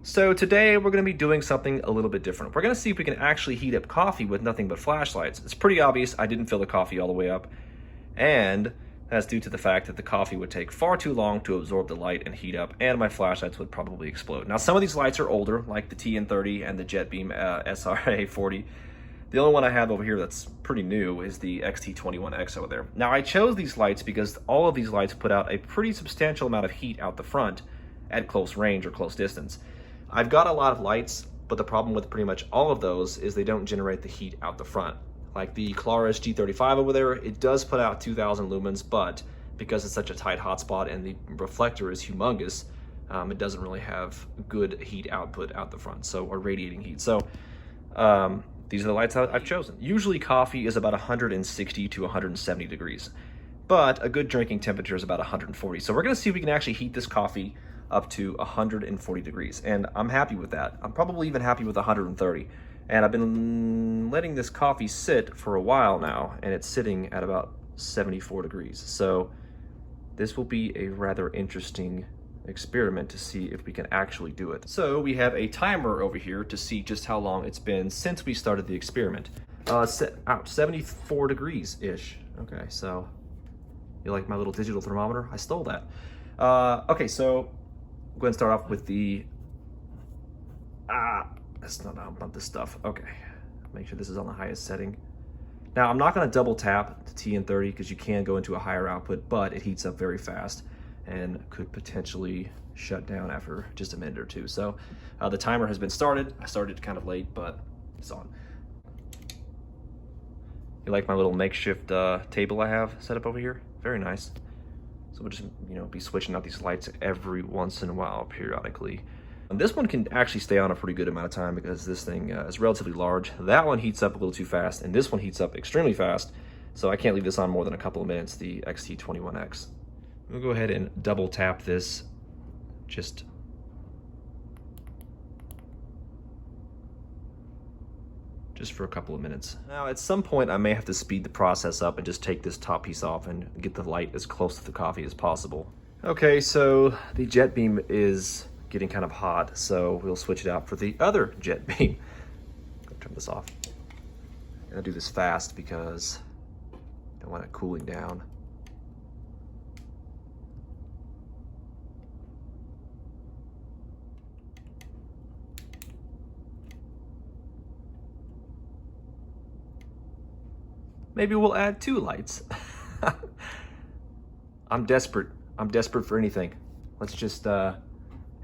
So today we're going to be doing something a little bit different. We're going to see if we can actually heat up coffee with nothing but flashlights. It's pretty obvious I didn't fill the coffee all the way up, and that's due to the fact that the coffee would take far too long to absorb the light and heat up, and my flashlights would probably explode. Now, some of these lights are older, like the TN30 and the JetBeam SRA40. The only one I have over here that's pretty new is the XT21X over there. Now, I chose these lights because all of these lights put out a pretty substantial amount of heat out the front at close range or close distance. I've got a lot of lights, but the problem with pretty much all of those is they don't generate the heat out the front. Like the Claris G35 over there, it does put out 2,000 lumens, but because it's such a tight hotspot and the reflector is humongous, it doesn't really have good heat output out the front, or radiating heat. So these are the lights I've chosen. Usually coffee is about 160 to 170 degrees, but a good drinking temperature is about 140. So we're gonna see if we can actually heat this coffee up to 140 degrees, and I'm happy with that. I'm probably even happy with 130. And I've been letting this coffee sit for a while now, and it's sitting at about 74 degrees. So this will be a rather interesting experiment to see if we can actually do it. So we have a timer over here to see just how long it's been since we started the experiment. 74 degrees-ish. Okay, so you like my little digital thermometer? I stole that. Okay, so I'm going to start off with the that's not how I bump this stuff. Okay, make sure this is on the highest setting. Now, I'm not going to double tap the TN30 because you can go into a higher output, but it heats up very fast and could potentially shut down after just a minute or two. So the timer has been started. I started kind of late, but it's on. You like my little makeshift table I have set up over here? Very nice. So we'll just, be switching out these lights every once in a while, periodically. And this one can actually stay on a pretty good amount of time because this thing is relatively large. That one heats up a little too fast, and this one heats up extremely fast. So I can't leave this on more than a couple of minutes, the XT21X. We'll go ahead and double tap this just for a couple of minutes. Now, at some point, I may have to speed the process up and just take this top piece off and get the light as close to the coffee as possible. Okay, so the JetBeam is getting kind of hot, so we'll switch it out for the other JetBeam. Turn this off. I'm gonna do this fast because I don't want it cooling down. Maybe we'll add 2 lights. I'm desperate. I'm desperate for anything. Let's just add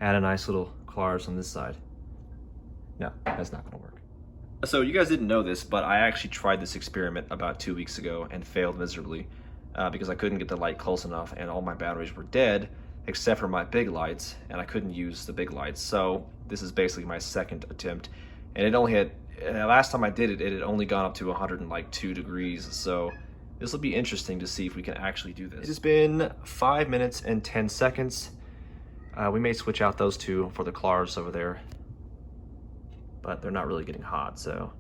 a nice little Claris on this side. No, that's not gonna work. So you guys didn't know this, but I actually tried this experiment about 2 weeks ago and failed miserably because I couldn't get the light close enough and all my batteries were dead except for my big lights, and I couldn't use the big lights. So this is basically my second attempt, and it only had, last time I did it, it had only gone up to 102 degrees. So this will be interesting to see if we can actually do this. It has been 5 minutes and 10 seconds. We may switch out those 2 for the Claris over there, but they're not really getting hot, so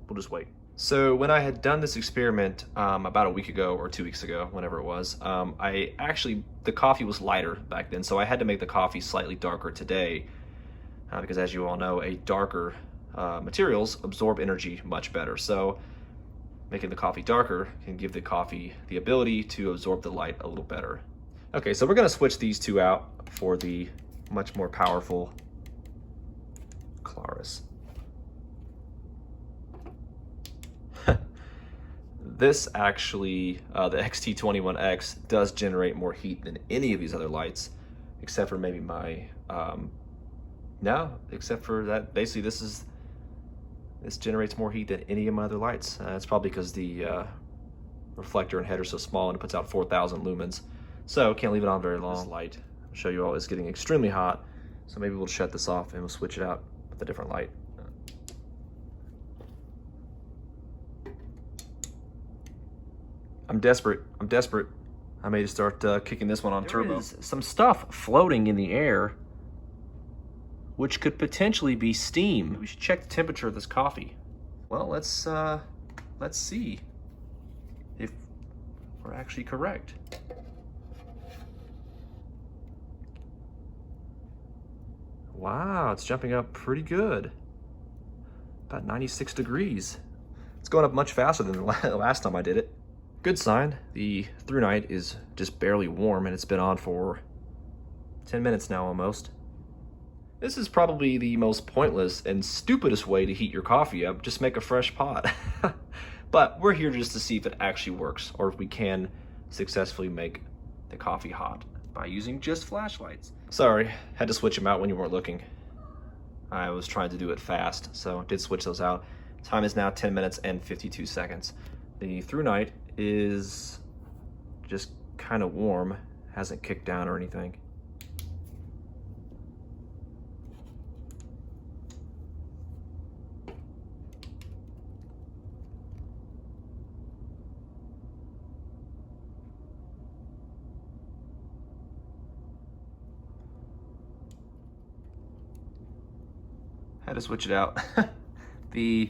we'll just wait. So when I had done this experiment about a week ago or 2 weeks ago, whenever it was, the coffee was lighter back then, so I had to make the coffee slightly darker today because, as you all know, a darker materials absorb energy much better. So making the coffee darker can give the coffee the ability to absorb the light a little better. Okay, so we're gonna switch these 2 out for the much more powerful Claris. This actually, the XT21X does generate more heat than any of these other lights, except for maybe my, except for that, basically this generates more heat than any of my other lights. It's probably because the reflector and header is so small and it puts out 4,000 lumens. So can't leave it on very long. This light, I'll show you all, is getting extremely hot. So maybe we'll shut this off and we'll switch it out with a different light. I'm desperate. I may just start kicking this one on turbo. There is some stuff floating in the air, which could potentially be steam. We should check the temperature of this coffee. Well, let's see if we're actually correct. Wow, it's jumping up pretty good. About 96 degrees. It's going up much faster than the last time I did it. Good sign. The through night is just barely warm and it's been on for 10 minutes now almost. This is probably the most pointless and stupidest way to heat your coffee up. Just make a fresh pot. But we're here just to see if it actually works or if we can successfully make the coffee hot by using just flashlights. Sorry, had to switch them out when you weren't looking. I was trying to do it fast, so did switch those out. Time is now 10 minutes and 52 seconds. The through night is just kind of warm, hasn't kicked down or anything. Had to switch it out. The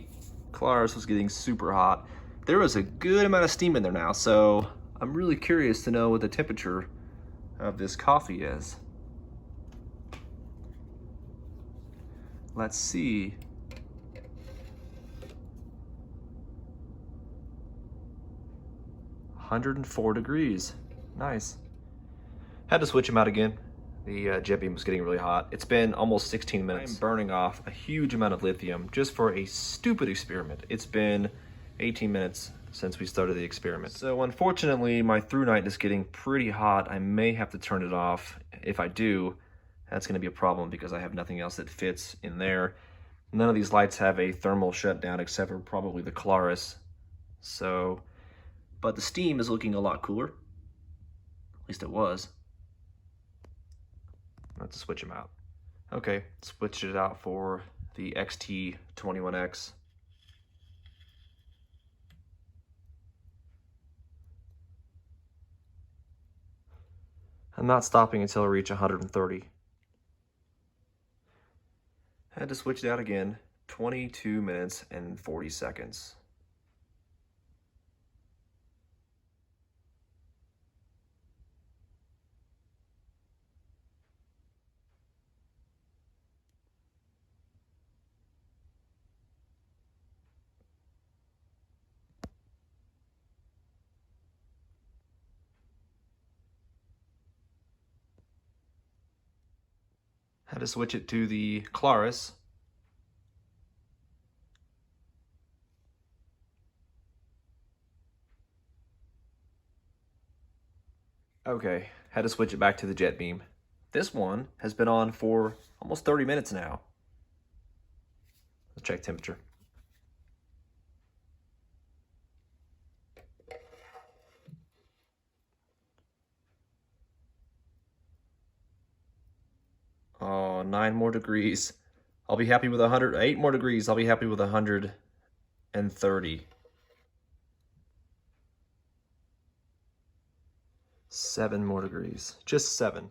Claris was getting super hot. There was a good amount of steam in there now, so I'm really curious to know what the temperature of this coffee is. Let's see. $104 degrees. Nice. Had to switch him out again. The jet beam was getting really hot. It's been almost 16 minutes. I'm burning off a huge amount of lithium just for a stupid experiment. It's been 18 minutes since we started the experiment. So unfortunately, my through night is getting pretty hot. I may have to turn it off. If I do, that's gonna be a problem because I have nothing else that fits in there. None of these lights have a thermal shutdown except for probably the Claris. So, but the steam is looking a lot cooler. At least it was. Let's switch them out. Okay, switched it out for the XT21X. I'm not stopping until I reach 130. Had to switch it out again. 22 minutes and 40 seconds. Had to switch it to the Claris. Okay, had to switch it back to the jet beam. This one has been on for almost 30 minutes now. Let's check temperature. Oh, 9 more degrees. I'll be happy with 100, 8 more degrees. I'll be happy with 130. 7 more degrees, just 7.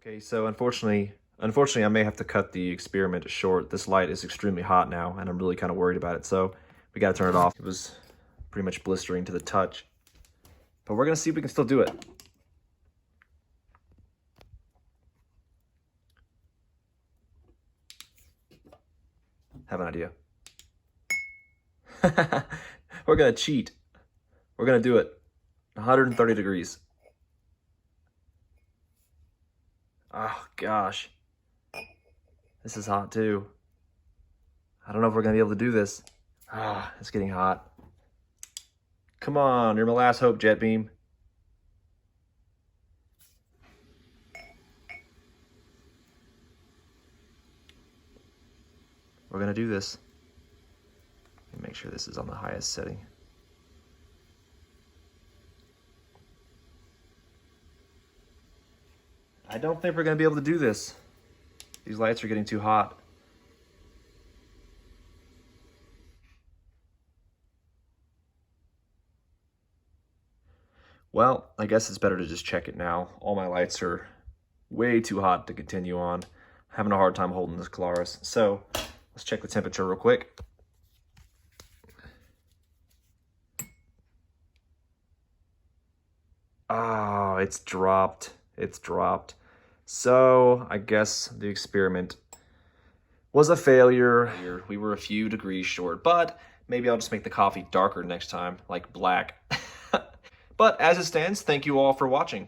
Okay, so unfortunately I may have to cut the experiment short. This light is extremely hot now and I'm really kind of worried about it. So we got to turn it off. It was pretty much blistering to the touch. But we're gonna see if we can still do it. Have an idea. We're gonna cheat. We're gonna do it. 130 degrees. Oh gosh. This is hot too. I don't know if we're gonna be able to do this. Ah, it's getting hot. Come on, you're my last hope, jet beam. We're gonna do this. Let me make sure this is on the highest setting. I don't think we're gonna be able to do this. These lights are getting too hot. Well, I guess it's better to just check it now. All my lights are way too hot to continue on. I'm having a hard time holding this Claris. So let's check the temperature real quick. Oh, it's dropped. It's dropped. So I guess the experiment was a failure. We were a few degrees short, but maybe I'll just make the coffee darker next time, like black. But as it stands, thank you all for watching.